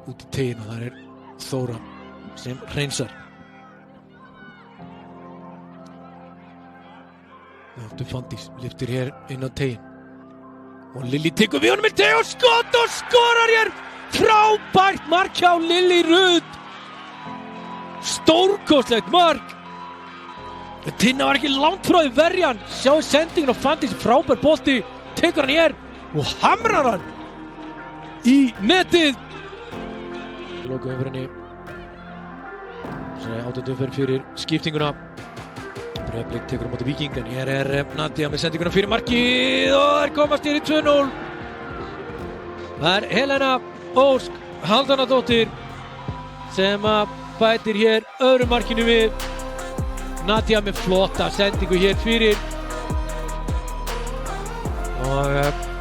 út í tegin og það Þóra sem hreinsar. Fandís lyftir hér inn á tegin og Lilly tekur við honum í teg og skot og skorar hér. Frábært mark hjá Lilly Rut. Stórkostlegt mark. Tinna var ekki langt frá því verjan. Sjáðu sendingin á Fandís, frábær bolti. Tekur hann hér og hamrar hann í netið. Loka umferðinni. 8. umferð fyrir skiptinguna. Breiðablik tekur á móti Víking en hér Nadia með sendinguna fyrir markið og komast hér í 2-0. Það Helena Ósk Halldórsdóttir sem bætir hér öðru markinu við. Nadia með flotta sendingu hér fyrir og